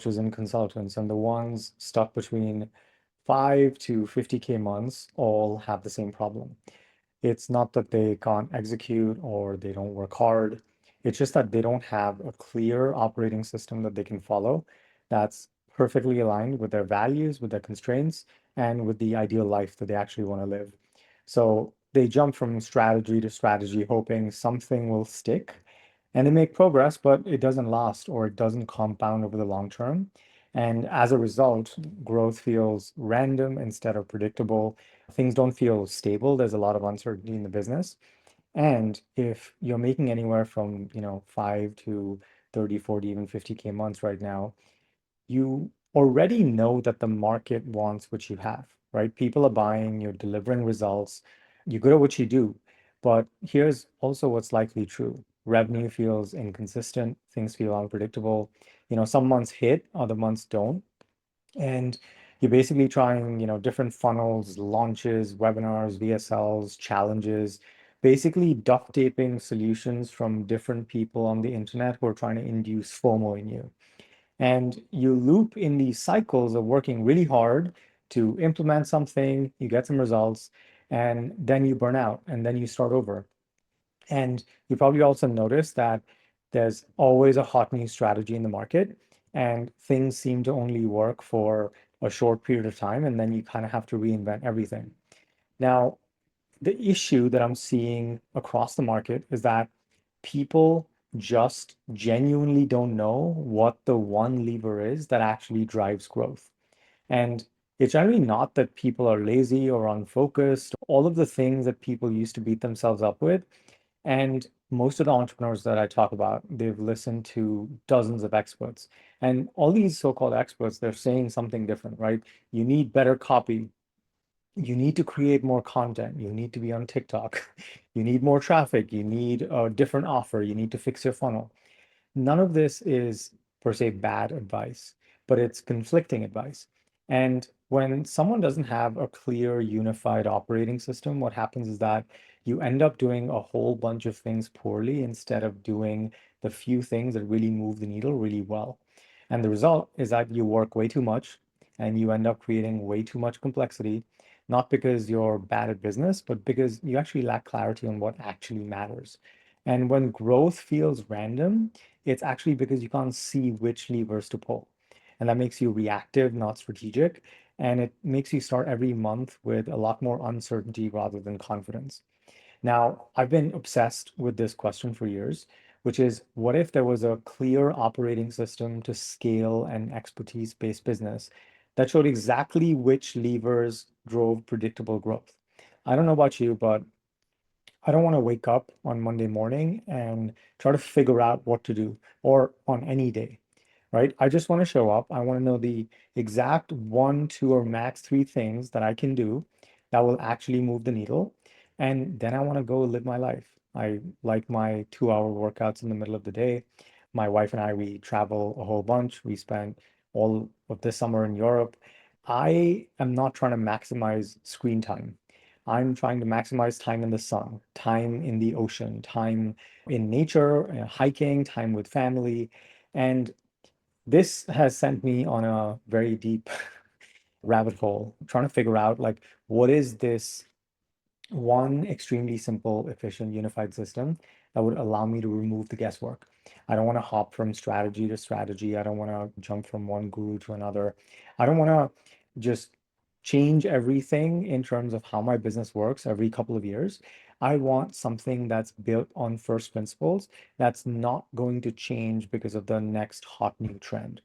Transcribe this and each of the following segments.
coaches and consultants, and the ones stuck between 5 to 50K months all have the same problem. It's not that they can't execute or they don't work hard. It's just that they don't have a clear operating system that they can follow that's perfectly aligned with their values, with their constraints, and with the ideal life that they actually want to live. So they jump from strategy to strategy, hoping something will stick. And they make progress, but it doesn't last or it doesn't compound over the long term. And as a result, growth feels random instead of predictable. Things don't feel stable. There's a lot of uncertainty in the business. And if you're making anywhere from, 5 to 30, 40, even 50K months right now, you already know that the market wants what you have, right? People are buying, you're delivering results, you're good at what you do. But here's also what's likely true. Revenue feels inconsistent, things feel unpredictable. Some months hit, other months don't. And you're basically trying, different funnels, launches, webinars, VSLs, challenges, basically duct taping solutions from different people on the internet who are trying to induce FOMO in you. And you loop in these cycles of working really hard to implement something, you get some results, and then you burn out and then you start over. And you probably also notice that there's always a hot new strategy in the market, and things seem to only work for a short period of time, and then you kind of have to reinvent everything. Now, the issue that I'm seeing across the market is that people just genuinely don't know what the one lever is that actually drives growth. And it's generally not that people are lazy or unfocused, all of the things that people used to beat themselves up with. And most of the entrepreneurs that I talk about, they've listened to dozens of experts. And all these so-called experts, they're saying something different, right? You need better copy. You need to create more content. You need to be on TikTok. You need more traffic. You need a different offer. You need to fix your funnel. None of this is per se bad advice, but it's conflicting advice. And when someone doesn't have a clear, unified operating system, what happens is that you end up doing a whole bunch of things poorly instead of doing the few things that really move the needle really well. And the result is that you work way too much and you end up creating way too much complexity, not because you're bad at business, but because you actually lack clarity on what actually matters. And when growth feels random, it's actually because you can't see which levers to pull. And that makes you reactive, not strategic. And it makes you start every month with a lot more uncertainty rather than confidence. Now, I've been obsessed with this question for years, which is what if there was a clear operating system to scale an expertise-based business that showed exactly which levers drove predictable growth? I don't know about you, but I don't want to wake up on Monday morning and try to figure out what to do or on any day, right? I just want to show up. I want to know the exact one, two, or max three things that I can do that will actually move the needle. And then I want to go live my life. I like my 2 hour workouts in the middle of the day. My wife and I, we travel a whole bunch. We spent all of this summer in Europe. I am not trying to maximize screen time. I'm trying to maximize time in the sun, time in the ocean, time in nature, hiking, time with family. And this has sent me on a very deep rabbit hole, trying to figure out like what is this one extremely simple, efficient, unified system that would allow me to remove the guesswork. I don't want to hop from strategy to strategy. I don't want to jump from one guru to another. I don't want to just change everything in terms of how my business works every couple of years. I want something that's built on first principles that's not going to change because of the next hot new trend,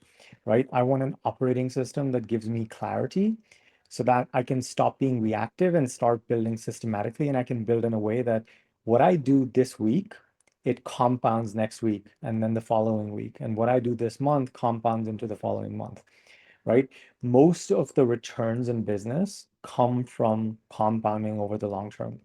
right? I want an operating system that gives me clarity so that I can stop being reactive and start building systematically. And I can build in a way that what I do this week, it compounds next week and then the following week. And what I do this month compounds into the following month, right? Most of the returns in business come from compounding over the long term.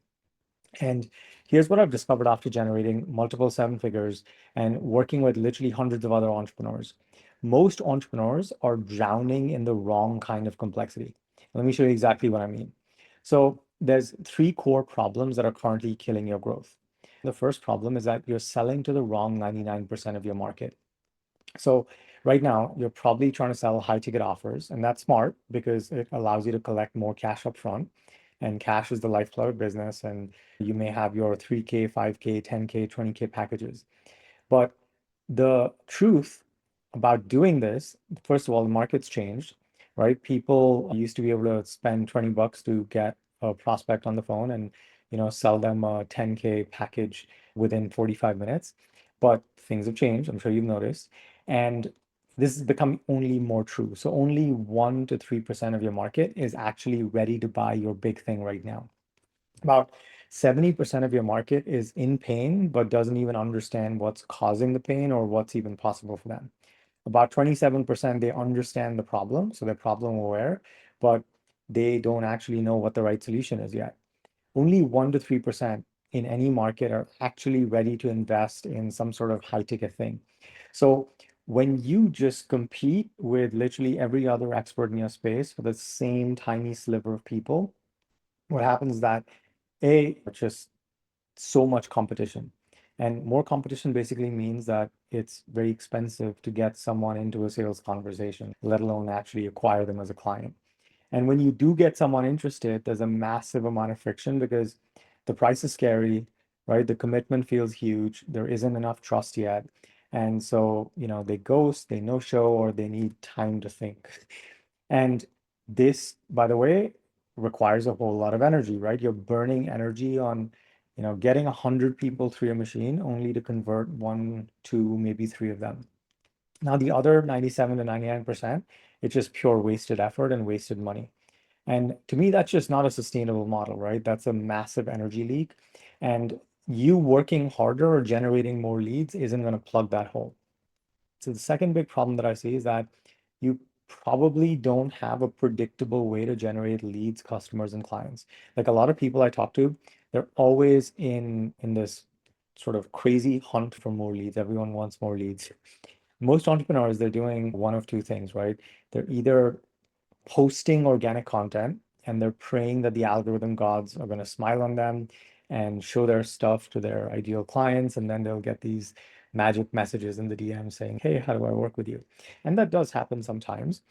And here's what I've discovered after generating multiple seven figures and working with literally hundreds of other entrepreneurs. Most entrepreneurs are drowning in the wrong kind of complexity. Let me show you exactly what I mean. So there's three core problems that are currently killing your growth. The first problem is that you're selling to the wrong 99% of your market. So Right now, you're probably trying to sell high ticket offers, and that's smart because it allows you to collect more cash up front. And cash is the lifeblood of business. And you may have your 3K, 5K, 10K, 20K packages. But the truth about doing this, first of all, the market's changed, right? People used to be able to spend 20 bucks to get a prospect on the phone and, sell them a 10K package within 45 minutes. But things have changed, I'm sure you've noticed. And this has become only more true. So only 1 to 3% of your market is actually ready to buy your big thing right now. About 70% of your market is in pain, but doesn't even understand what's causing the pain or what's even possible for them. About 27%, they understand the problem, so they're problem aware, but they don't actually know what the right solution is yet. Only 1 to 3% in any market are actually ready to invest in some sort of high ticket thing. So when you just compete with literally every other expert in your space for the same tiny sliver of people, what happens is that just so much competition. And more competition basically means that it's very expensive to get someone into a sales conversation, let alone actually acquire them as a client. And when you do get someone interested, there's a massive amount of friction because the price is scary, right? The commitment feels huge. There isn't enough trust yet. And so, they ghost, they no show, or they need time to think. And this, by the way, requires a whole lot of energy, right? You're burning energy on, getting 100 people through your machine only to convert one, two, maybe three of them. Now, the other 97 to 99%, it's just pure wasted effort and wasted money. And to me, that's just not a sustainable model, right? That's a massive energy leak. And you working harder or generating more leads isn't going to plug that hole. So the second big problem that I see is that you probably don't have a predictable way to generate leads, customers, and clients. Like a lot of people I talk to, they're always in this sort of crazy hunt for more leads. Everyone wants more leads. Most entrepreneurs, they're doing one of two things, right? They're either posting organic content and they're praying that the algorithm gods are going to smile on them and show their stuff to their ideal clients. And then they'll get these magic messages in the DM saying, hey, how do I work with you? And that does happen sometimes.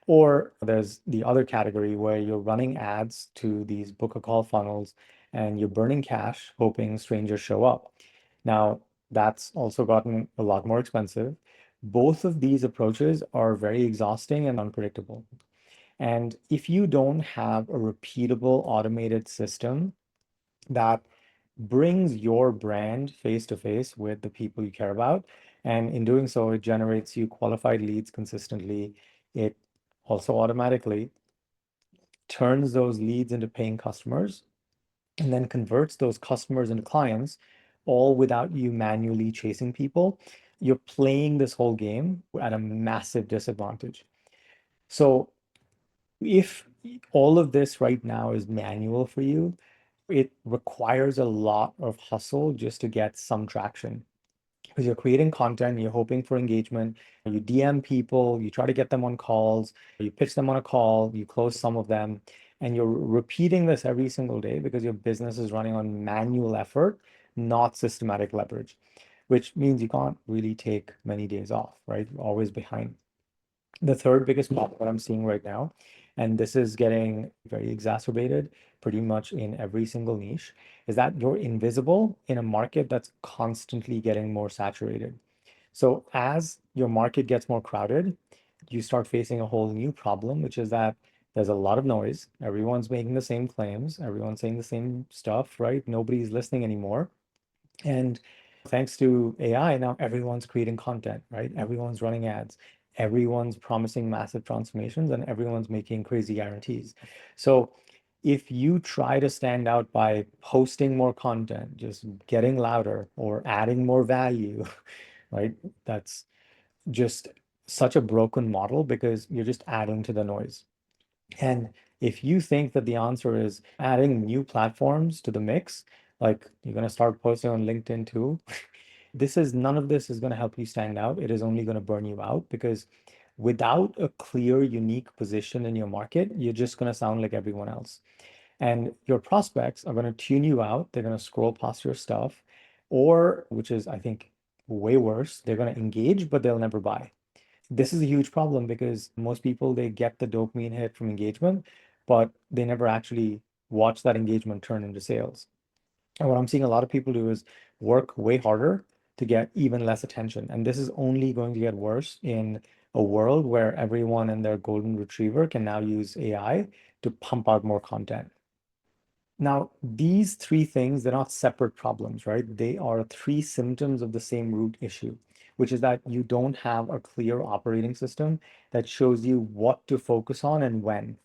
Or there's the other category where you're running ads to these book a call funnels and you're burning cash, hoping strangers show up. Now, that's also gotten a lot more expensive. Both of these approaches are very exhausting and unpredictable. And if you don't have a repeatable automated system that brings your brand face to face with the people you care about, and in doing so, it generates you qualified leads consistently, it also automatically turns those leads into paying customers and then converts those customers into clients, all without you manually chasing people. You're playing this whole game at a massive disadvantage. So if all of this right now is manual for you, it requires a lot of hustle just to get some traction. Because you're creating content, you're hoping for engagement, you DM people, you try to get them on calls, you pitch them on a call, you close some of them, and you're repeating this every single day because your business is running on manual effort, not systematic leverage, which means you can't really take many days off, right? You're always behind. The third biggest problem that I'm seeing right now, and this is getting very exacerbated pretty much in every single niche, is that you're invisible in a market that's constantly getting more saturated. So as your market gets more crowded, you start facing a whole new problem, which is that there's a lot of noise. Everyone's making the same claims, everyone's saying the same stuff, right? Nobody's listening anymore. And thanks to AI, now everyone's creating content, right? Everyone's running ads, everyone's promising massive transformations, and everyone's making crazy guarantees. So if you try to stand out by posting more content, just getting louder or adding more value, right? That's just such a broken model because you're just adding to the noise. And if you think that the answer is adding new platforms to the mix, like you're going to start posting on LinkedIn too, none of this is going to help you stand out. It is only going to burn you out because without a clear, unique position in your market, you're just going to sound like everyone else. And your prospects are going to tune you out. They're going to scroll past your stuff, or which is, I think, way worse, they're going to engage, but they'll never buy. This is a huge problem because most people, they get the dopamine hit from engagement, but they never actually watch that engagement turn into sales. And what I'm seeing a lot of people do is work way harder to get even less attention. And this is only going to get worse in a world where everyone and their golden retriever can now use AI to pump out more content. Now, these three things, they're not separate problems, right? They are three symptoms of the same root issue, which is that you don't have a clear operating system that shows you what to focus on and when.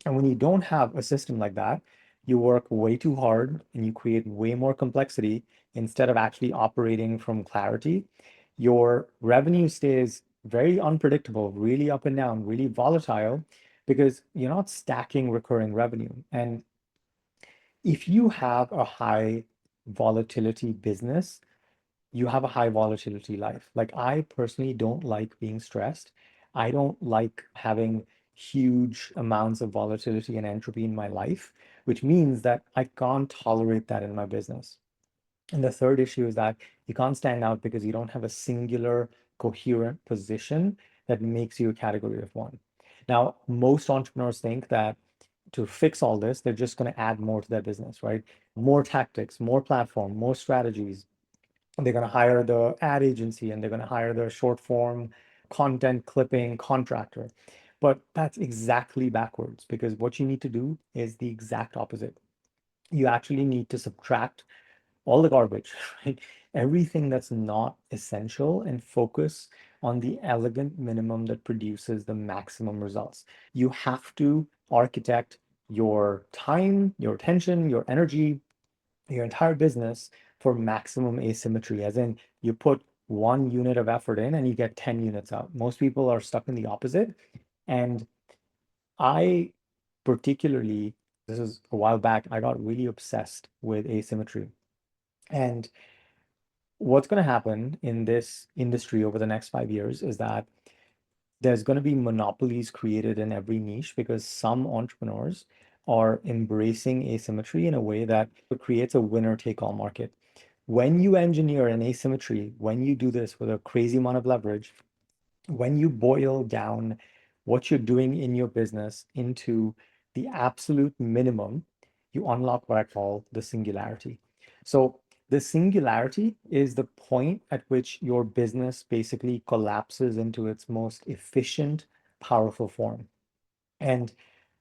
And when you don't have a system like that, you work way too hard and you create way more complexity instead of actually operating from clarity. Your revenue stays very unpredictable, really up and down, really volatile because you're not stacking recurring revenue. And if you have a high volatility business, you have a high volatility life. Like I personally don't like being stressed. I don't like having huge amounts of volatility and entropy in my life, which means that I can't tolerate that in my business. And the third issue is that you can't stand out because you don't have a singular, coherent position that makes you a category of one. Now, most entrepreneurs think that to fix all this, they're just going to add more to their business, right? More tactics, more platform, more strategies. They're going to hire the ad agency and they're going to hire the short form content clipping contractor. But that's exactly backwards because what you need to do is the exact opposite. You actually need to subtract all the garbage, right? Everything that's not essential and focus on the elegant minimum that produces the maximum results. You have to architect your time, your attention, your energy, your entire business for maximum asymmetry, as in you put 1 unit of effort in and you get 10 units out. Most people are stuck in the opposite. And I particularly, this is a while back, I got really obsessed with asymmetry. And what's going to happen in this industry over the next 5 years is that there's going to be monopolies created in every niche because some entrepreneurs are embracing asymmetry in a way that creates a winner take all market. When you engineer an asymmetry, when you do this with a crazy amount of leverage, when you boil down what you're doing in your business into the absolute minimum, you unlock what I call the singularity. So the singularity is the point at which your business basically collapses into its most efficient, powerful form. And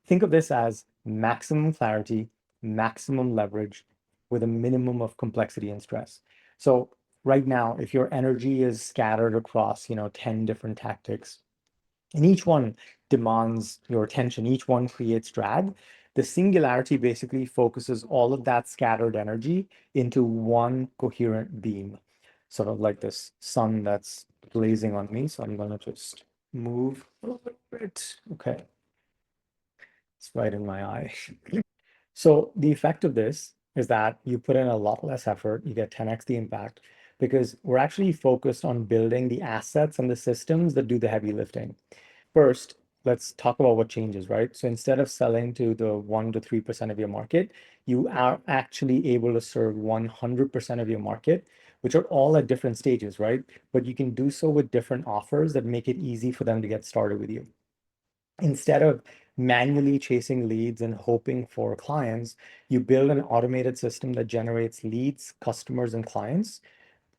think of this as maximum clarity, maximum leverage with a minimum of complexity and stress. So right now, if your energy is scattered across, 10 different tactics, and each one demands your attention, each one creates drag, the singularity basically focuses all of that scattered energy into one coherent beam, sort of like this sun that's blazing on me. So I'm going to just move a little bit. Okay. It's right in my eye. So the effect of this is that you put in a lot less effort, you get 10x the impact because we're actually focused on building the assets and the systems that do the heavy lifting. First, let's talk about what changes, right? So instead of selling to the 1 to 3% of your market, you are actually able to serve 100% of your market, which are all at different stages, right? But you can do so with different offers that make it easy for them to get started with you. Instead of manually chasing leads and hoping for clients, you build an automated system that generates leads, customers, and clients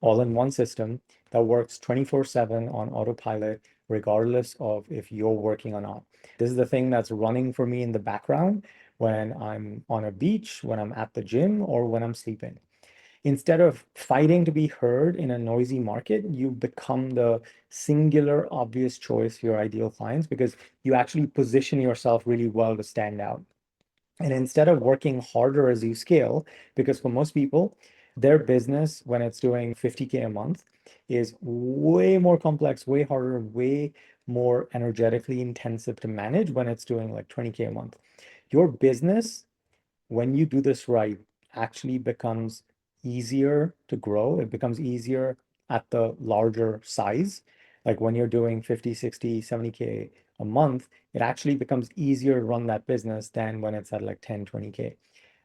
all in one system that works 24/7 on autopilot, regardless of if you're working or not. This is the thing that's running for me in the background when I'm on a beach, when I'm at the gym, or when I'm sleeping. Instead of fighting to be heard in a noisy market, you become the singular, obvious choice for your ideal clients because you actually position yourself really well to stand out. And instead of working harder as you scale, because for most people, their business, when it's doing 50K a month, is way more complex, way harder, way more energetically intensive to manage when it's doing like 20K a month. Your business, when you do this right, actually becomes easier to grow. It becomes easier at the larger size. Like when you're doing 50, 60, 70K a month, it actually becomes easier to run that business than when it's at like 10, 20K.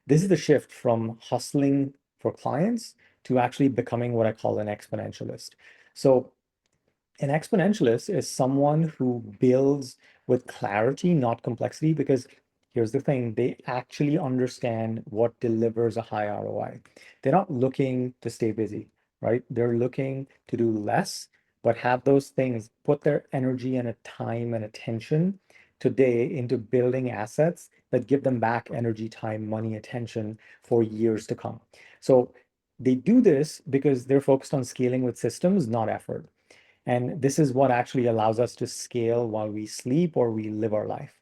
This is the shift from hustling for clients to actually becoming what I call an exponentialist. So An exponentialist is someone who builds with clarity, not complexity, because here's the thing, they actually understand what delivers a high ROI. They're not looking to stay busy, right? They're looking to do less, but have those things, put their energy and a time and attention today into building assets that give them back energy, time, money, attention for years to come. So they do this because they're focused on scaling with systems, not effort. And this is what actually allows us to scale while we sleep or we live our life.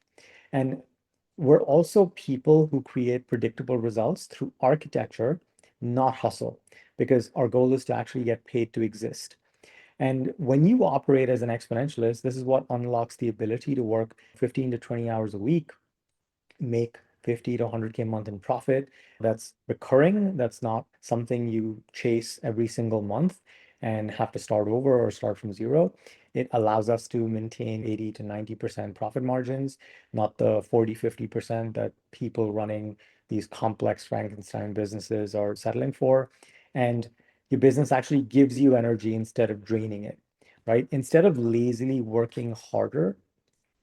And we're also people who create predictable results through architecture, not hustle, because our goal is to actually get paid to exist. And when you operate as an exponentialist, this is what unlocks the ability to work 15 to 20 hours a week, make 50 to 100K a month in profit. That's recurring. That's not something you chase every single month and have to start over or start from zero. It allows us to maintain 80 to 90% profit margins, not the 40, 50% that people running these complex Frankenstein businesses are settling for. And your business actually gives you energy instead of draining it, right? Instead of lazily working harder,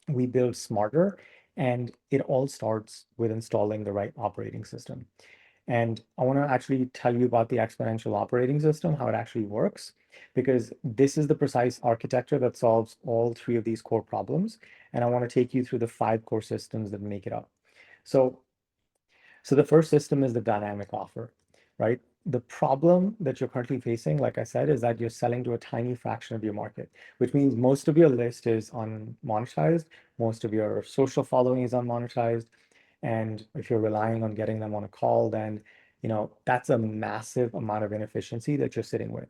we build smarter, and it all starts with installing the right operating system. And I want to actually tell you about the exponential operating system, how it actually works, because this is the precise architecture that solves all three of these core problems. And I want to take you through the five core systems that make it up. So so the first system is the dynamic offer, right? The problem that you're currently facing, like I said, is that you're selling to a tiny fraction of your market, which means most of your list is unmonetized, most of your social following is unmonetized. And if you're relying on getting them on a call, then that's a massive amount of inefficiency that you're sitting with.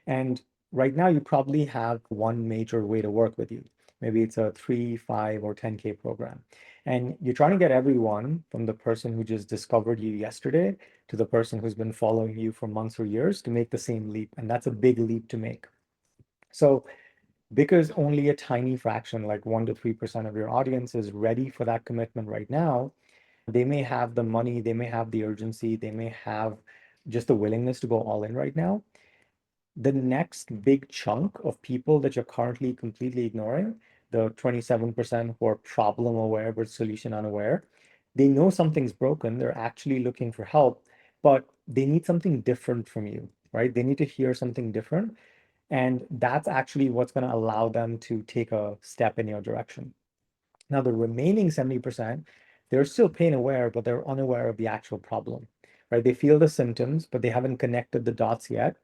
And right now, you probably have one major way to work with you. Maybe it's a 3, 5, or 10K program. And you're trying to get everyone from the person who just discovered you yesterday to the person who's been following you for months or years to make the same leap. And that's a big leap to make. So, because only a tiny fraction, like 1 to 3% of your audience, is ready for that commitment right now, they may have the money, they may have the urgency, they may have just the willingness to go all in right now. The next big chunk of people that you're currently completely ignoring, the 27% who are problem aware but solution unaware, they know something's broken. They're actually looking for help, but they need something different from you, right? They need to hear something different. And that's actually what's going to allow them to take a step in your direction. Now, the remaining 70%, they're still pain aware, but they're unaware of the actual problem, right? They feel the symptoms, but they haven't connected the dots yet.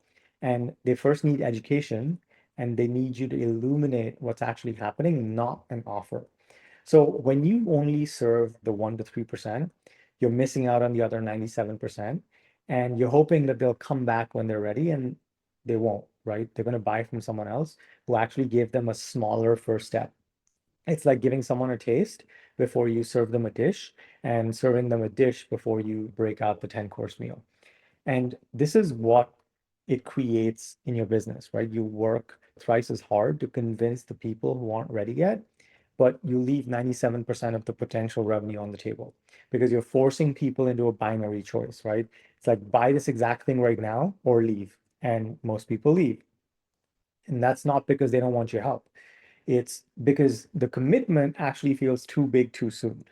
And they first need education, and they need you to illuminate what's actually happening, not an offer. So when you only serve the 1 to 3%, you're missing out on the other 97%. And you're hoping that they'll come back when they're ready, and they won't, right? They're going to buy from someone else who actually gave them a smaller first step. It's like giving someone a taste before you serve them a dish, and serving them a dish before you break out the 10-course meal. And this is what it creates in your business, right? You work thrice as hard to convince the people who aren't ready yet, but you leave 97% of the potential revenue on the table because you're forcing people into a binary choice, right? It's like buy this exact thing right now or leave. And most people leave. And that's not because they don't want your help. It's because the commitment actually feels too big too soon.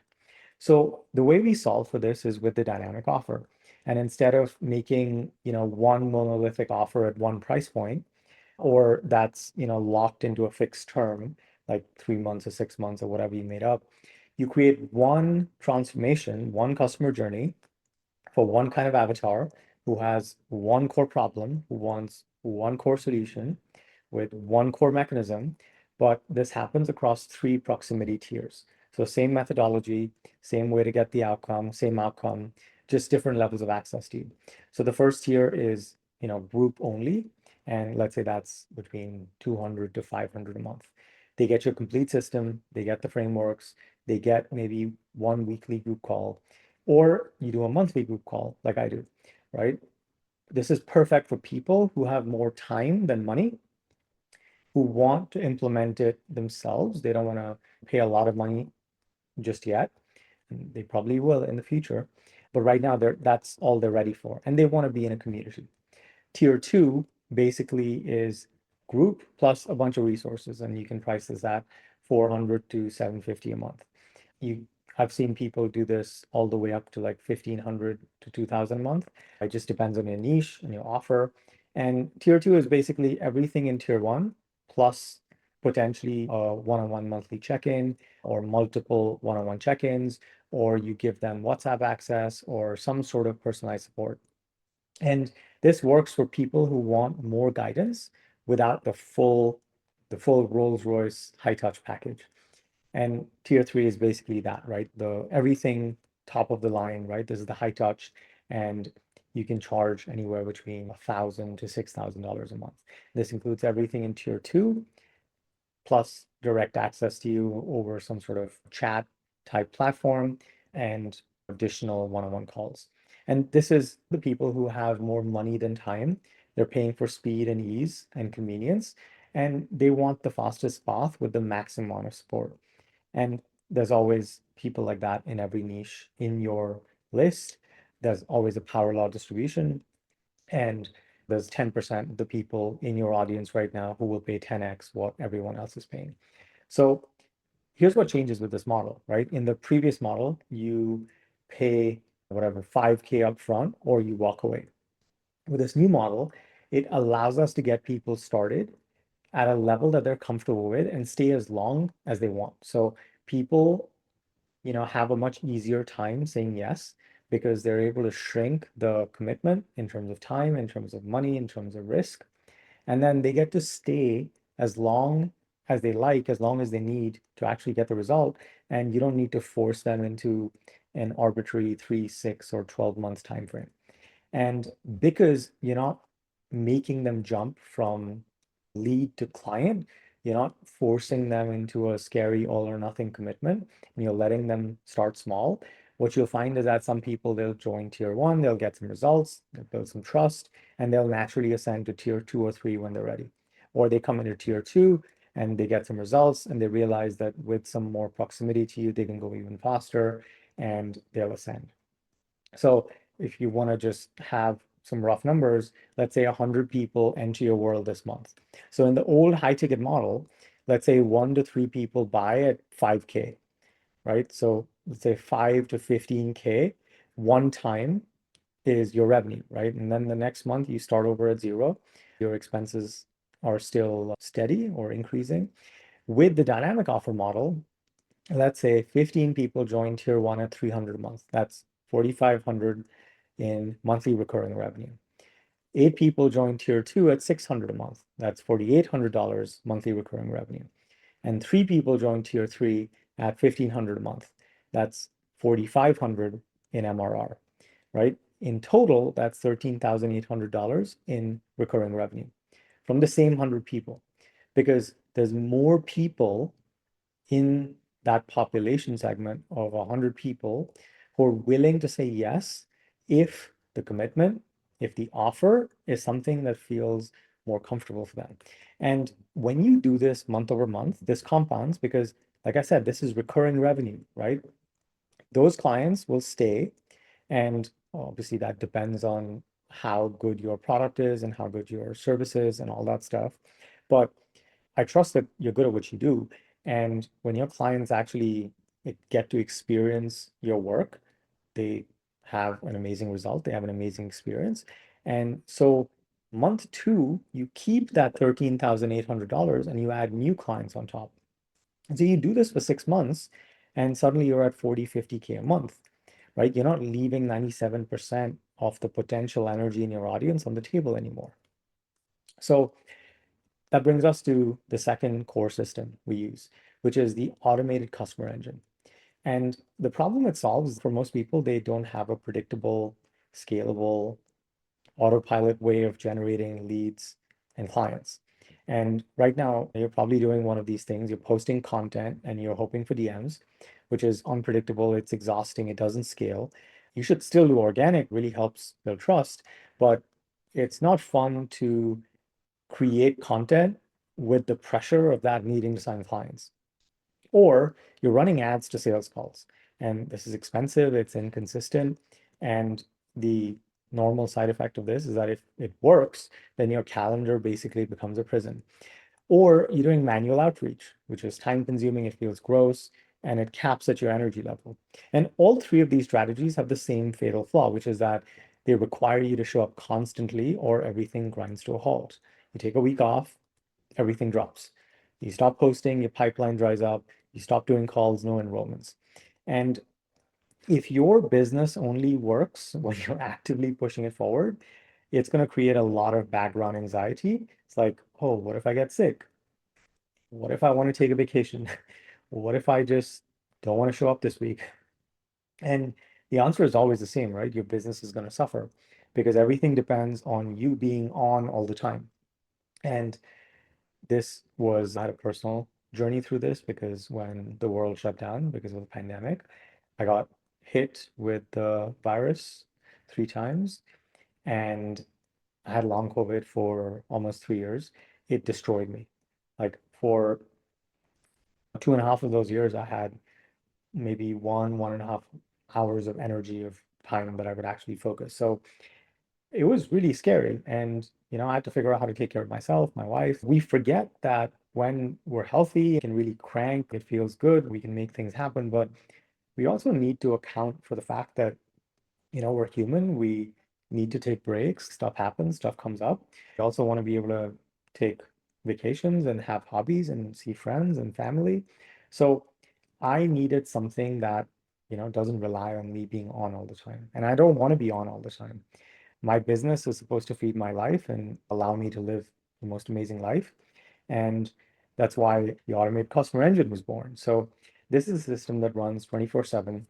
So the way we solve for this is with the dynamic offer. And instead of making, one monolithic offer at one price point, or that's, locked into a fixed term, like 3 months or 6 months or whatever you made up, you create one transformation, one customer journey for one kind of avatar who has one core problem, who wants one core solution with one core mechanism, but this happens across three proximity tiers. So same methodology, same way to get the outcome, same outcome, just different levels of access to you. So the first tier is, group only, and let's say that's between 200 to 500 a month. They get your complete system, they get the frameworks, they get maybe one weekly group call, or you do a monthly group call like I do, right? This is perfect for people who have more time than money, who want to implement it themselves. They don't want to pay a lot of money just yet. And they probably will in the future. But right now, that's all they're ready for. And they want to be in a community. Tier two basically is group plus a bunch of resources, and you can price this at 400 to 750 a month. You, I've seen people do this all the way up to like 1,500 to 2,000 a month. It just depends on your niche and your offer. And tier two is basically everything in tier one plus potentially a one-on-one monthly check-in or multiple one-on-one check-ins, or you give them WhatsApp access or some sort of personalized support. And this works for people who want more guidance without the full Rolls-Royce high-touch package. And tier three is basically that, right? The everything top of the line, right? This is the high touch, and you can charge anywhere between $1,000 to $6,000 a month. This includes everything in tier two, plus direct access to you over some sort of chat type platform and additional one-on-one calls. And this is the people who have more money than time. They're paying for speed and ease and convenience, and they want the fastest path with the maximum amount of support. And there's always people like that in every niche in your list. There's always a power law distribution, and there's 10% of the people in your audience right now who will pay 10x what everyone else is paying. So here's what changes with this model, right? In the previous model, you pay whatever 5K up front or you walk away. With this new model, it allows us to get people started at a level that they're comfortable with and stay as long as they want. So people, have a much easier time saying yes because they're able to shrink the commitment in terms of time, in terms of money, in terms of risk. And then they get to stay as long as they like, as long as they need to actually get the result. And you don't need to force them into an arbitrary 3, 6, or 12 months time frame. And because you're not making them jump from lead to client, you're not forcing them into a scary all or nothing commitment, and you're letting them start small. What you'll find is that some people, they'll join tier one, they'll get some results, they'll build some trust, and they'll naturally ascend to tier two or three when they're ready. Or they come into tier two and they get some results and they realize that with some more proximity to you, they can go even faster and they'll ascend. So if you want to just have some rough numbers, let's say 100 people enter your world this month. So in the old high ticket model, let's say 1 to 3 people buy at 5K, right? So let's say 5 to 15K one time is your revenue, right? And then the next month you start over at zero. Your expenses are still steady or increasing. With the dynamic offer model, let's say 15 people join tier one at 300 a month. That's 4,500 in monthly recurring revenue. 8 people join tier two at 600 a month. That's $4,800 monthly recurring revenue. And 3 people join tier three at 1,500 a month. That's 4,500 in MRR, right? In total, that's $13,800 in recurring revenue from the same 100 people because there's more people in that population segment of 100 people who are willing to say yes if the commitment, if the offer is something that feels more comfortable for them. And when you do this month over month, this compounds because, like I said, this is recurring revenue, right? Those clients will stay. And obviously, that depends on how good your product is and how good your service is and all that stuff. But I trust that you're good at what you do. And when your clients actually get to experience your work, they have an amazing result, they have an amazing experience. And so month two, you keep that $13,800 and you add new clients on top. And so you do this for 6 months and suddenly you're at 40, 50K a month, right? You're not leaving 97% of the potential energy in your audience on the table anymore. So that brings us to the second core system we use, which is the automated customer engine. And the problem it solves for most people, they don't have a predictable, scalable, autopilot way of generating leads and clients. And right now, you're probably doing one of these things. You're posting content and you're hoping for DMs, which is unpredictable. It's exhausting. It doesn't scale. You should still do organic, really helps build trust, but it's not fun to create content with the pressure of that needing to sign clients. Or you're running ads to sales calls. And this is expensive, it's inconsistent, and the normal side effect of this is that if it works, then your calendar basically becomes a prison. Or you're doing manual outreach, which is time consuming, it feels gross, and it caps at your energy level. And all three of these strategies have the same fatal flaw, which is that they require you to show up constantly or everything grinds to a halt. You take a week off, everything drops. You stop posting, your pipeline dries up, you stop doing calls, no enrollments. And if your business only works when you're actively pushing it forward, it's going to create a lot of background anxiety. It's like, oh, what if I get sick? What if I want to take a vacation? What if I just don't want to show up this week? And the answer is always the same, right? Your business is going to suffer because everything depends on you being on all the time. And this was, I had a personal journey through this because when the world shut down because of the pandemic, I got hit with the virus 3 times and I had long COVID for almost 3 years. It destroyed me. Like for 2.5 of those years, I had maybe 1.5 hours of energy of time that I would actually focus. So it was really scary. And, I had to figure out how to take care of myself, my wife. We forget that when we're healthy, it can really crank, it feels good, we can make things happen. But we also need to account for the fact that, we're human. We need to take breaks. Stuff happens, stuff comes up. We also want to be able to take vacations and have hobbies and see friends and family. So I needed something that, doesn't rely on me being on all the time. And I don't want to be on all the time. My business is supposed to feed my life and allow me to live the most amazing life. And that's why the automated customer engine was born. So this is a system that runs 24/7.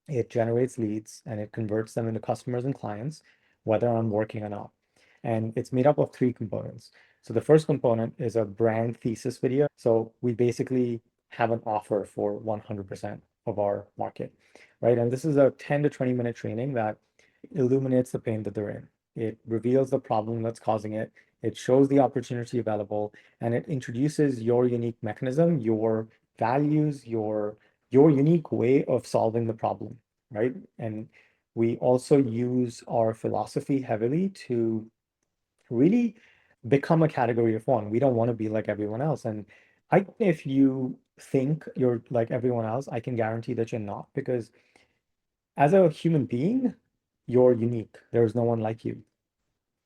It generates leads and it converts them into customers and clients, whether I'm working or not. And it's made up of three components. So the first component is a brand thesis video. So we basically have an offer for 100% of our market, right? And this is a 10 to 20 minute training that illuminates the pain that they're in. It reveals the problem that's causing it. It shows the opportunity available, and it introduces your unique mechanism, your values, your unique way of solving the problem, right? And we also use our philosophy heavily to really become a category of one. We don't want to be like everyone else. And if you think you're like everyone else, I can guarantee that you're not, because as a human being, you're unique. There's no one like you.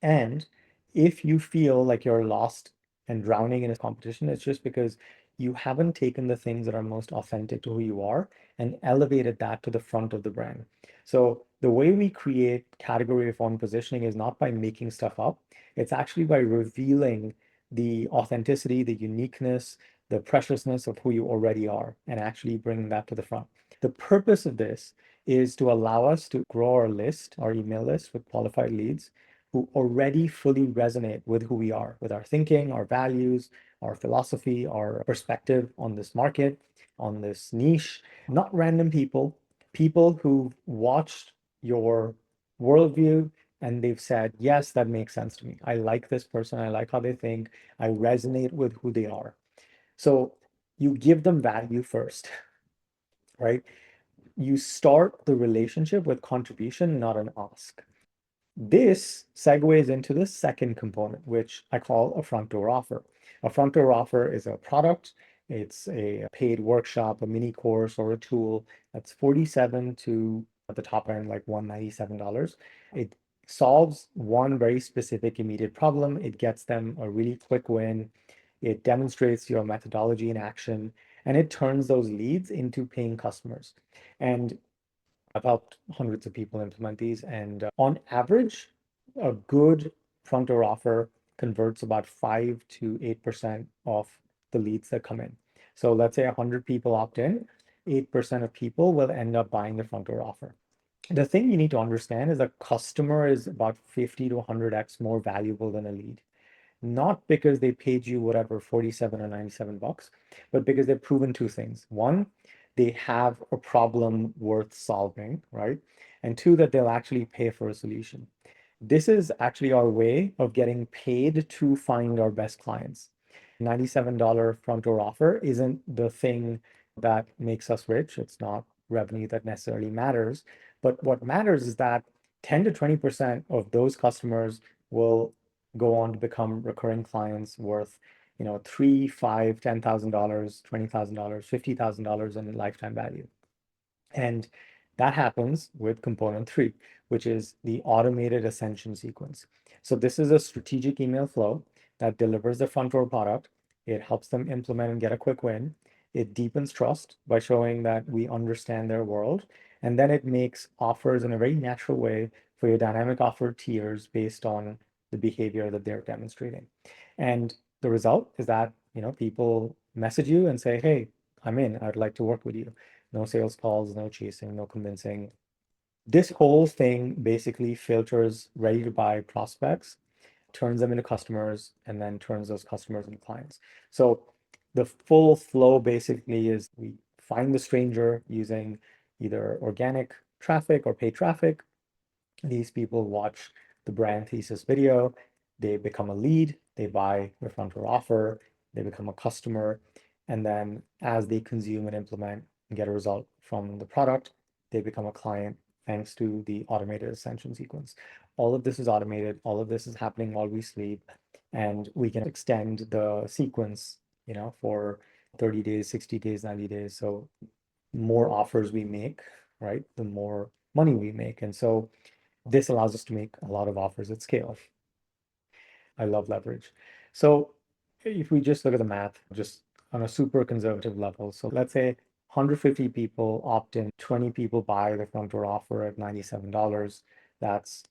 And if you feel like you're lost and drowning in a competition, it's just because you haven't taken the things that are most authentic to who you are and elevated that to the front of the brand. So the way we create category of one positioning is not by making stuff up. It's actually by revealing the authenticity, the uniqueness, the preciousness of who you already are, and actually bringing that to the front. The purpose of this is to allow us to grow our list, our email list with qualified leads who already fully resonate with who we are, with our thinking, our values, our philosophy, our perspective on this market, on this niche. Not random people, people who've watched your worldview and they've said, yes, that makes sense to me. I like this person. I like how they think. I resonate with who they are. So you give them value first, right? You start the relationship with contribution, not an ask. This segues into the second component, which I call a front door offer. A front door offer is a product, it's a paid workshop, a mini course, or a tool that's 47 to at the top end, like $197. It solves one very specific immediate problem. It gets them a really quick win. It demonstrates your methodology in action, and it turns those leads into paying customers. And I've helped hundreds of people implement these, and on average, a good front door offer converts about 5 to 8% of the leads that come in. So let's say 100 people opt in, 8% of people will end up buying the front door offer. The thing you need to understand is a customer is about 50 to 100x more valuable than a lead, not because they paid you whatever 47 or $97, but because they've proven two things. One, they have a problem worth solving, right? And two, that they'll actually pay for a solution. This is actually our way of getting paid to find our best clients. $97 front door offer isn't the thing that makes us rich. It's not revenue that necessarily matters. But what matters is that 10 to 20% of those customers will go on to become recurring clients worth, three, five, $10,000, $20,000, $50,000 in lifetime value. And that happens with component three, which is the automated ascension sequence. So this is a strategic email flow that delivers the front door product. It helps them implement and get a quick win. It deepens trust by showing that we understand their world. And then it makes offers in a very natural way for your dynamic offer tiers based on the behavior that they're demonstrating. And the result is that, people message you and say, hey, I'm in, I'd like to work with you. No sales calls, no chasing, no convincing. This whole thing basically filters ready to buy prospects, turns them into customers, and then turns those customers into clients. So the full flow basically is we find the stranger using either organic traffic or paid traffic. These people watch the brand thesis video, they become a lead, they buy the front door offer, they become a customer, and then as they consume and implement and get a result from the product, they become a client thanks to the automated ascension sequence. All of this is automated, all of this is happening while we sleep, and we can extend the sequence, for 30 days, 60 days, 90 days. So more offers we make, right, the more money we make. And so this allows us to make a lot of offers at scale. I love leverage. So if we just look at the math, just on a super conservative level, so let's say 150 people opt in, 20 people buy the front door offer at $97. That's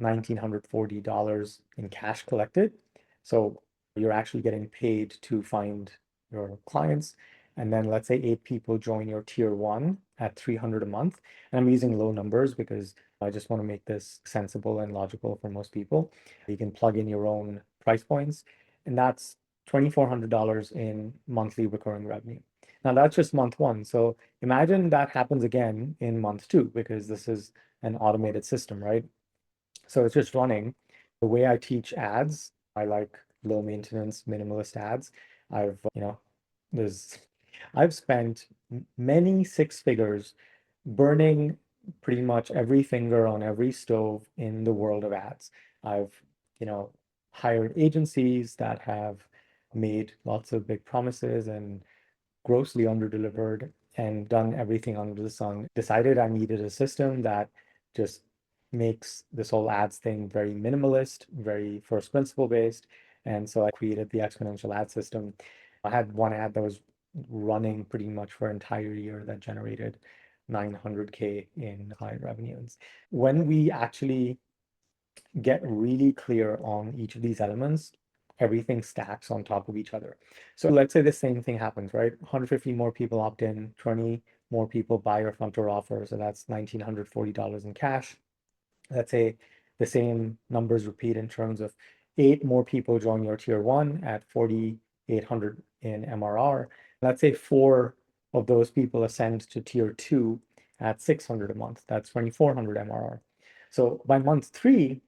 $1,940 in cash collected. So you're actually getting paid to find your clients. And then let's say 8 people join your tier one at 300 a month. And I'm using low numbers because I just want to make this sensible and logical for most people. You can plug in your own price points, and that's $2,400 in monthly recurring revenue. Now that's just month one. So imagine that happens again in month two, because this is an automated system, right? So it's just running. The way I teach ads, I like low maintenance, minimalist ads. There's, I've spent many six figures burning pretty much every finger on every stove in the world of ads. I've, you know, hired agencies that have made lots of big promises and grossly underdelivered and done everything under the sun. Decided I needed a system that just makes this whole ads thing very minimalist, very first principle based. And so I created the exponential ad system. I had one ad that was running pretty much for an entire year that generated 900K in client revenues. When we actually get really clear on each of these elements, everything stacks on top of each other. So let's say the same thing happens, right? 150 more people opt in, 20 more people buy your front door offer. So that's $1,940 in cash. Let's say the same numbers repeat in terms of 8 more people join your tier one at 4,800 in MRR. Let's say 4 of those people ascend to tier two at 600 a month. That's 2,400 MRR. So by month three,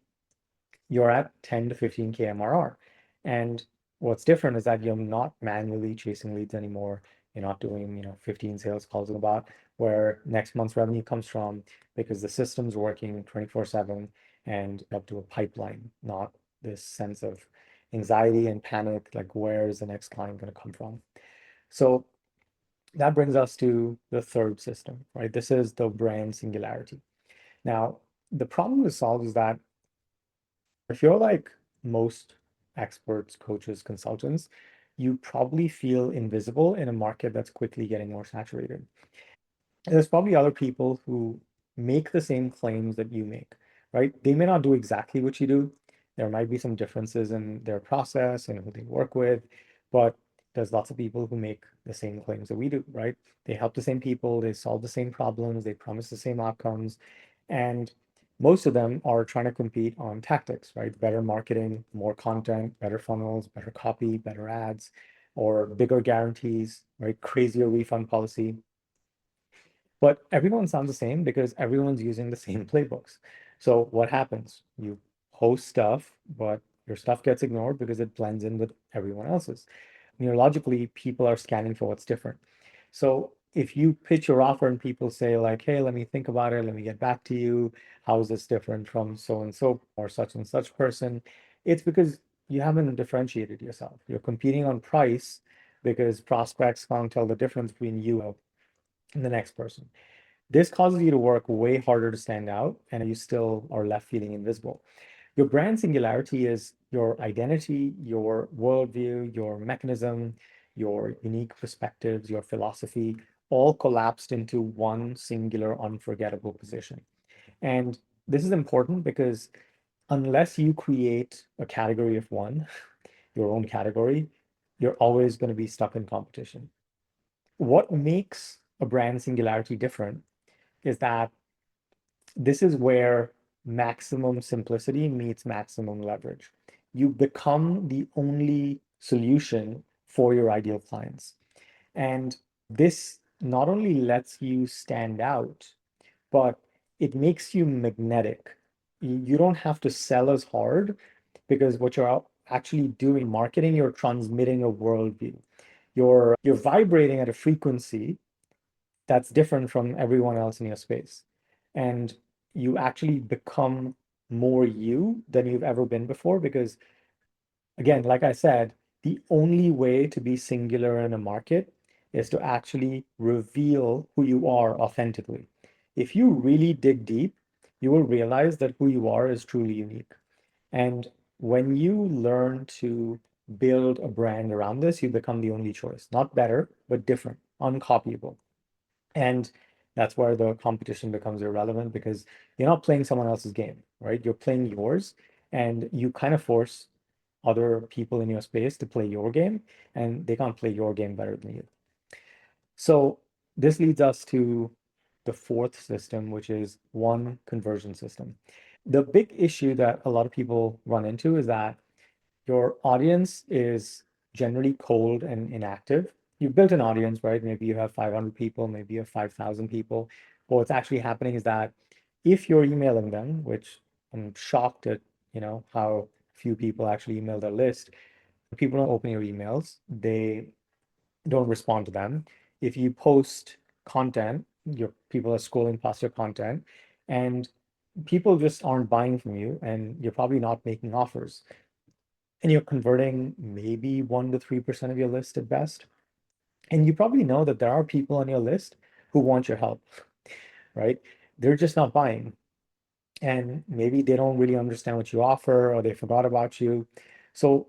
you're at 10 to 15K MRR. And what's different is that you're not manually chasing leads anymore. You're not doing, 15 sales calls about where next month's revenue comes from, because the system's working 24/7 and up to a pipeline, not this sense of anxiety and panic, like where is the next client going to come from? So that brings us to the third system, right? This is the brand singularity. Now, the problem to solve is that if you're like most experts, coaches, consultants, you probably feel invisible in a market that's quickly getting more saturated. There's probably other people who make the same claims that you make, right? They may not do exactly what you do. There might be some differences in their process and who they work with, but there's lots of people who make the same claims that we do, right? They help the same people, they solve the same problems, they promise the same outcomes, and most of them are trying to compete on tactics, right? Better marketing, more content, better funnels, better copy, better ads, or bigger guarantees, right? Crazier refund policy. But everyone sounds the same because everyone's using the same playbooks. So what happens? You post stuff, but your stuff gets ignored because it blends in with everyone else's. Neurologically, people are scanning for what's different. So if you pitch your offer and people say like, hey, let me think about it, let me get back to you, how is this different from so and so or such and such person? It's because you haven't differentiated yourself. You're competing on price because prospects can't tell the difference between you and the next person. This causes you to work way harder to stand out, and you still are left feeling invisible. Your brand singularity is your identity, your worldview, your mechanism, your unique perspectives, your philosophy, all collapsed into one singular, unforgettable position. And this is important because unless you create a category of one, your own category, you're always going to be stuck in competition. What makes a brand singularity different is that this is where maximum simplicity meets maximum leverage. You become the only solution for your ideal clients. And this not only lets you stand out, but it makes you magnetic. You don't have to sell as hard because what you're actually doing, marketing, you're transmitting a worldview. You're vibrating at a frequency that's different from everyone else in your space. And you actually become more you than you've ever been before because, again, like I said, the only way to be singular in a market is to actually reveal who you are authentically. If you really dig deep, you will realize that who you are is truly unique. And when you learn to build a brand around this, you become the only choice. Not better, but different, uncopyable. And that's where the competition becomes irrelevant because you're not playing someone else's game, right? You're playing yours, and you kind of force other people in your space to play your game, and they can't play your game better than you. So this leads us to the fourth system, which is one conversion system. The big issue that a lot of people run into is that your audience is generally cold and inactive. You've built an audience, right? Maybe you have 500 people, maybe you have 5,000 people. But what's actually happening is that if you're emailing them, which I'm shocked at, how few people actually email their list, people don't open your emails, they don't respond to them. If you post content, your people are scrolling past your content, and people just aren't buying from you, and you're probably not making offers, and you're converting maybe 1 to 3% of your list at best. And you probably know that there are people on your list who want your help, right? They're just not buying. And maybe they don't really understand what you offer or they forgot about you. So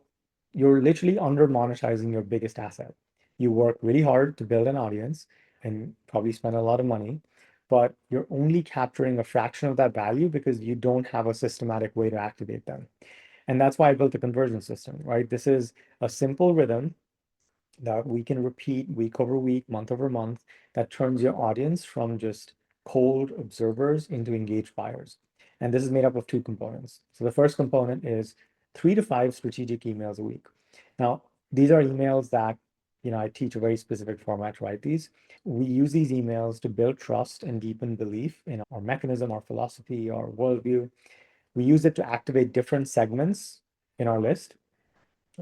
you're literally under monetizing your biggest asset. You work really hard to build an audience and probably spend a lot of money, but you're only capturing a fraction of that value because you don't have a systematic way to activate them. And that's why I built a conversion system, right? This is a simple rhythm that we can repeat week over week, month over month, that turns your audience from just cold observers into engaged buyers. And this is made up of two components. So the first component is 3 to 5 strategic emails a week. Now, these are emails that, I teach a very specific format to write these. We use these emails to build trust and deepen belief in our mechanism, our philosophy, our worldview. We use it to activate different segments in our list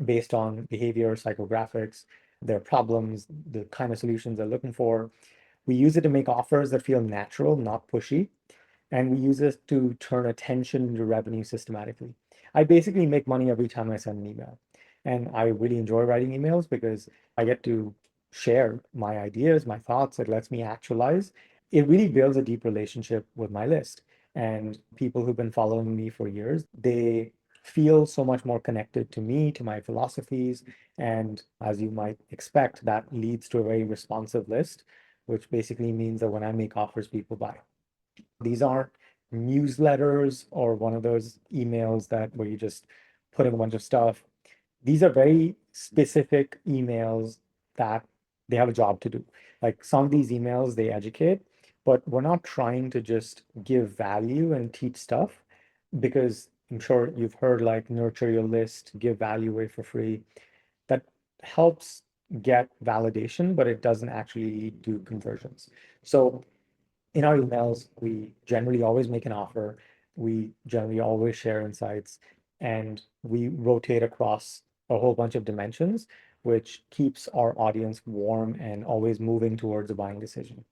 based on behavior, psychographics, their problems, the kind of solutions they're looking for. We use it to make offers that feel natural, not pushy. And we use it to turn attention into revenue systematically. I basically make money every time I send an email. And I really enjoy writing emails because I get to share my ideas, my thoughts. It lets me actualize. It really builds a deep relationship with my list. And people who've been following me for years, they feel so much more connected to me, to my philosophies. And as you might expect, that leads to a very responsive list, which basically means that when I make offers, people buy. These aren't newsletters or one of those emails that where you just put in a bunch of stuff. These are very specific emails that they have a job to do. Like some of these emails, they educate, but we're not trying to just give value and teach stuff because I'm sure you've heard like nurture your list, give value away for free. That helps get validation, but it doesn't actually do conversions. So in our emails, we generally always make an offer. We generally always share insights, and we rotate across a whole bunch of dimensions which keeps our audience warm and always moving towards a buying decision.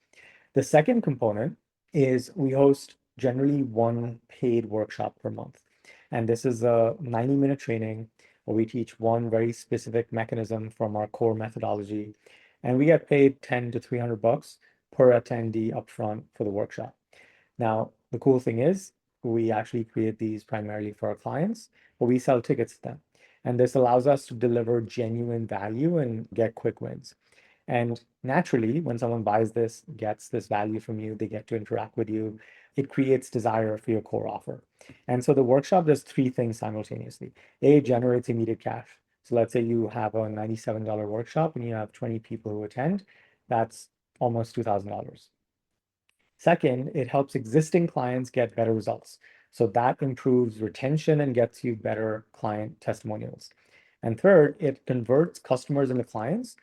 The second component is we host generally one paid workshop per month. And this is a 90-minute training where we teach one very specific mechanism from our core methodology. And we get paid 10 to 300 bucks per attendee upfront for the workshop. Now, the cool thing is we actually create these primarily for our clients, but we sell tickets to them. And this allows us to deliver genuine value and get quick wins. And naturally, when someone buys this, gets this value from you, they get to interact with you, it creates desire for your core offer. And so the workshop does three things simultaneously. A, it generates immediate cash. So let's say you have a $97 workshop and you have 20 people who attend, that's almost $2,000. Second, it helps existing clients get better results. So that improves retention and gets you better client testimonials. And third, it converts customers into clients.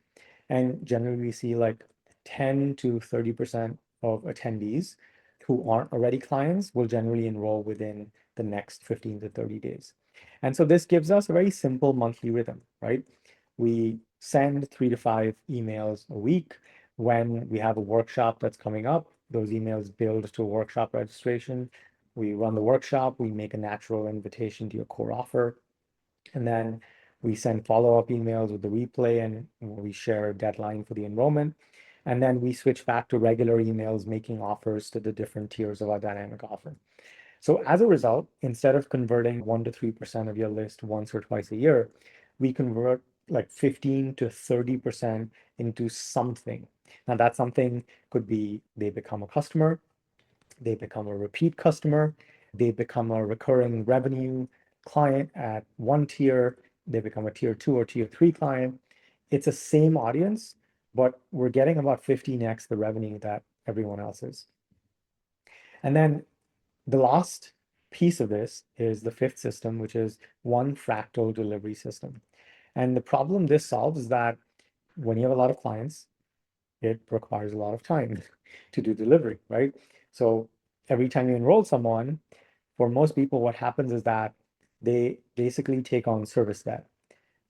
And generally, we see like 10 to 30% of attendees who aren't already clients will generally enroll within the next 15 to 30 days. And so this gives us a very simple monthly rhythm, right? We send 3 to 5 emails a week. When we have a workshop that's coming up, those emails build to a workshop registration. We run the workshop, we make a natural invitation to your core offer, and then we send follow-up emails with the replay and we share a deadline for the enrollment. And then we switch back to regular emails, making offers to the different tiers of our dynamic offer. So as a result, instead of converting 1 to 3% of your list once or twice a year, we convert like 15 to 30% into something. Now that something could be they become a customer, they become a repeat customer, they become a recurring revenue client at one tier, they become a tier 2 or tier 3 client. It's the same audience, but we're getting about 15x the revenue that everyone else is. And then the last piece of this is the fifth system, which is one fractal delivery system. And the problem this solves is that when you have a lot of clients, it requires a lot of time to do delivery, right? So every time you enroll someone, for most people, what happens is that they basically take on service debt.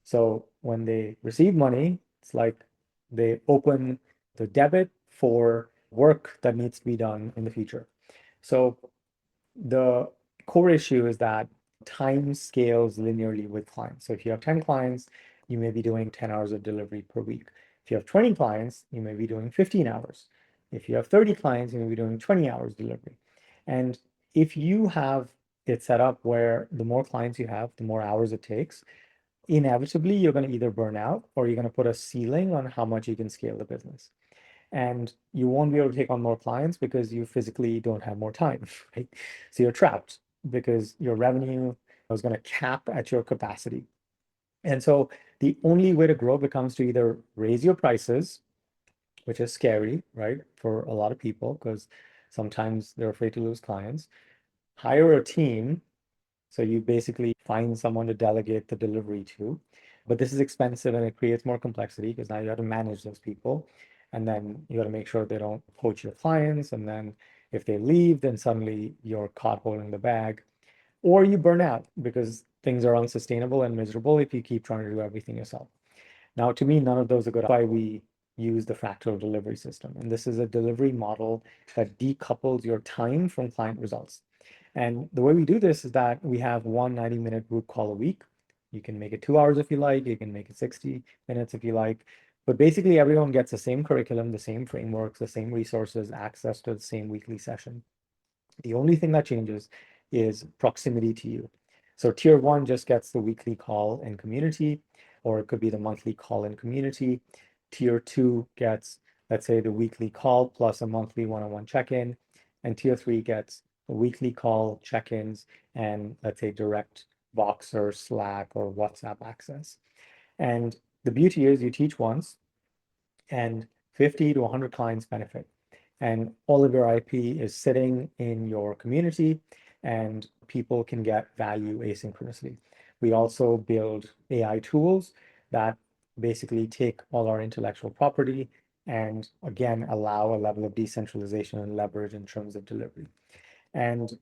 So when they receive money, it's like they open the debit for work that needs to be done in the future. So the core issue is that time scales linearly with clients. So if you have 10 clients, you may be doing 10 hours of delivery per week. If you have 20 clients, you may be doing 15 hours. If you have 30 clients, you may be doing 20 hours delivery. And if you have it set up where the more clients you have, the more hours it takes, inevitably you're going to either burn out or you're going to put a ceiling on how much you can scale the business. And you won't be able to take on more clients because you physically don't have more time, right? So you're trapped because your revenue is going to cap at your capacity. And so the only way to grow becomes to either raise your prices, which is scary, right, for a lot of people because sometimes they're afraid to lose clients, hire a team, so you basically find someone to delegate the delivery to. But this is expensive and it creates more complexity because now you have to manage those people. And then you got to make sure they don't poach your clients. And then if they leave, then suddenly you're caught holding the bag. Or you burn out because things are unsustainable and miserable if you keep trying to do everything yourself. Now, to me, none of those are good. That's why we use the fractal delivery system. And this is a delivery model that decouples your time from client results. And the way we do this is that we have one 90-minute group call a week. You can make it 2 hours if you like, you can make it 60 minutes if you like. But basically, everyone gets the same curriculum, the same frameworks, the same resources, access to the same weekly session. The only thing that changes is proximity to you. So tier 1 just gets the weekly call and community, or it could be the monthly call and community. Tier 2 gets, let's say, the weekly call plus a monthly one-on-one check-in. And tier 3 gets a weekly call, check-ins, and let's say direct Voxer, Slack, or WhatsApp access. And the beauty is you teach once and 50 to 100 clients benefit. And all of your IP is sitting in your community and people can get value asynchronously. We also build AI tools that basically take all our intellectual property and again allow a level of decentralization and leverage in terms of delivery. And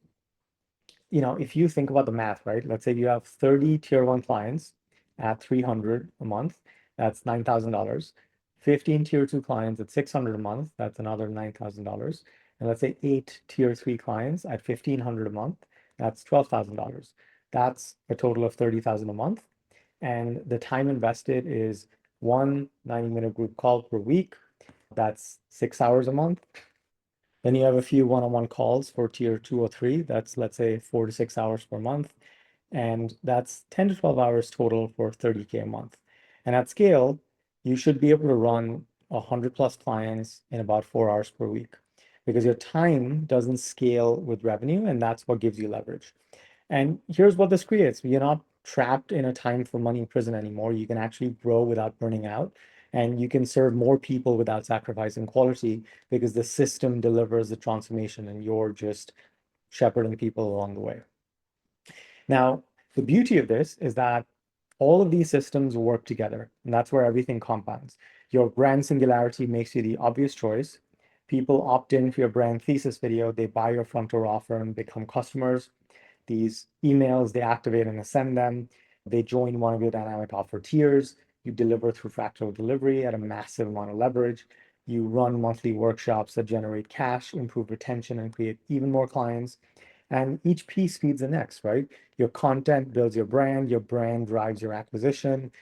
if you think about the math, right? Let's say you have 30 tier 1 clients at 300 a month. that's $9,000. 15 tier two clients at 600 a month, that's another $9,000. And let's say 8 tier three clients at 1,500 a month, that's $12,000. That's a total of 30,000 a month. And the time invested is one 90-minute group call per week. That's 6 hours a month. Then you have a few one-on-one calls for tier two or three. That's, let's say, 4 to 6 hours per month. And that's 10 to 12 hours total for 30K a month. And at scale, you should be able to run 100 plus clients in about 4 hours per week because your time doesn't scale with revenue, and that's what gives you leverage. And here's what this creates. You're not trapped in a time for money prison anymore. You can actually grow without burning out, and you can serve more people without sacrificing quality because the system delivers the transformation and you're just shepherding people along the way. Now, the beauty of this is that all of these systems work together, and that's where everything compounds. Your brand singularity makes you the obvious choice. People opt in for your brand thesis video, they buy your front door offer and become customers. These emails, they activate and send them. They join one of your dynamic offer tiers. You deliver through fractal delivery at a massive amount of leverage. You run monthly workshops that generate cash, improve retention, and create even more clients. And each piece feeds the next, right? Your content builds your brand drives your acquisition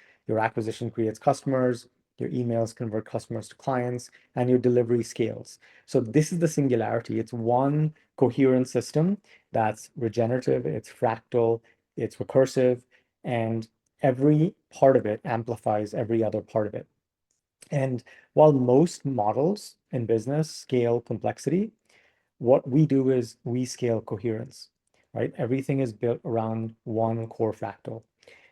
creates customers, your emails convert customers to clients, and your delivery scales. So this is the singularity. It's one coherent system that's regenerative, it's fractal, it's recursive, and every part of it amplifies every other part of it. And while most models in business scale complexity, what we do is we scale coherence, right? Everything is built around one core fractal.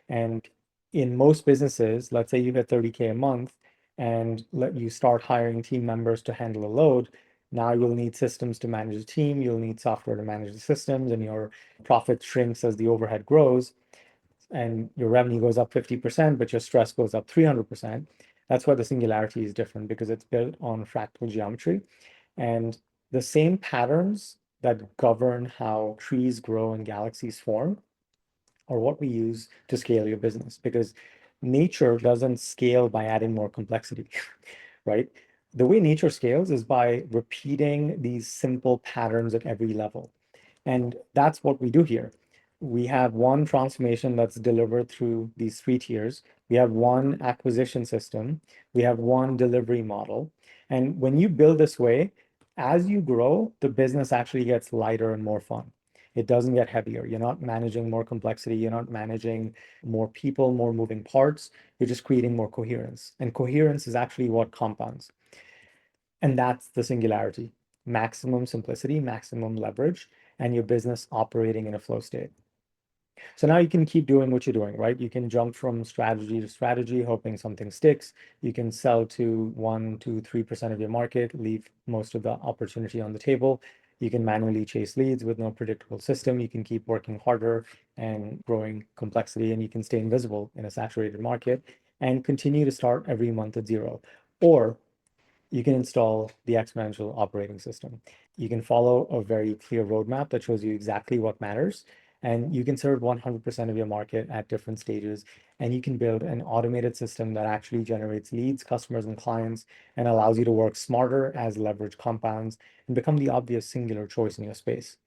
And in most businesses, let's say you get 30K a month and let you start hiring team members to handle a load. Now you'll need systems to manage the team, you'll need software to manage the systems, and your profit shrinks as the overhead grows and your revenue goes up 50%, but your stress goes up 300%. That's why the singularity is different because it's built on fractal geometry. And the same patterns that govern how trees grow and galaxies form are what we use to scale your business because nature doesn't scale by adding more complexity, right? The way nature scales is by repeating these simple patterns at every level. And that's what we do here. We have one transformation that's delivered through these three tiers. We have one acquisition system. We have one delivery model. And when you build this way, as you grow, the business actually gets lighter and more fun. It doesn't get heavier. You're not managing more complexity. You're not managing more people, more moving parts. You're just creating more coherence. And coherence is actually what compounds. And that's the singularity, maximum simplicity, maximum leverage, and your business operating in a flow state. So now you can keep doing what you're doing, right? You can jump from strategy to strategy, hoping something sticks. You can sell to 1, 2, 3% of your market, leave most of the opportunity on the table. You can manually chase leads with no predictable system. You can keep working harder and growing complexity, and you can stay invisible in a saturated market and continue to start every month at zero. Or you can install the exponential operating system. You can follow a very clear roadmap that shows you exactly what matters, and you can serve 100% of your market at different stages. And you can build an automated system that actually generates leads, customers, and clients, and allows you to work smarter as leverage compounds and become the obvious singular choice in your space,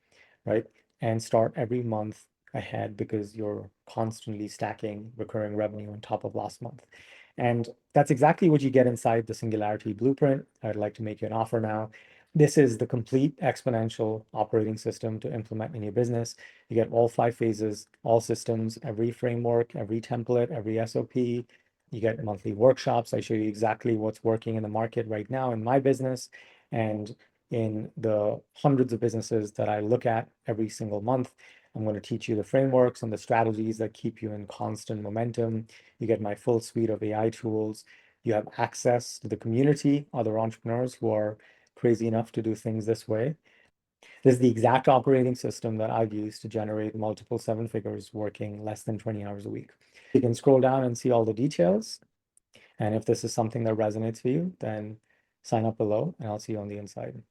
right? And start every month ahead because you're constantly stacking recurring revenue on top of last month. And that's exactly what you get inside the Singularity Blueprint. I'd like to make you an offer now. This is the complete exponential operating system to implement in your business. You get all 5 phases, all systems, every framework, every template, every SOP. You get monthly workshops. I show you exactly what's working in the market right now in my business and in the hundreds of businesses that I look at every single month. I'm going to teach you the frameworks and the strategies that keep you in constant momentum. You get my full suite of AI tools. You have access to the community, other entrepreneurs who are crazy enough to do things this way. This is the exact operating system that I've used to generate multiple 7 figures working less than 20 hours a week. You can scroll down and see all the details. And if this is something that resonates for you, then sign up below and I'll see you on the inside.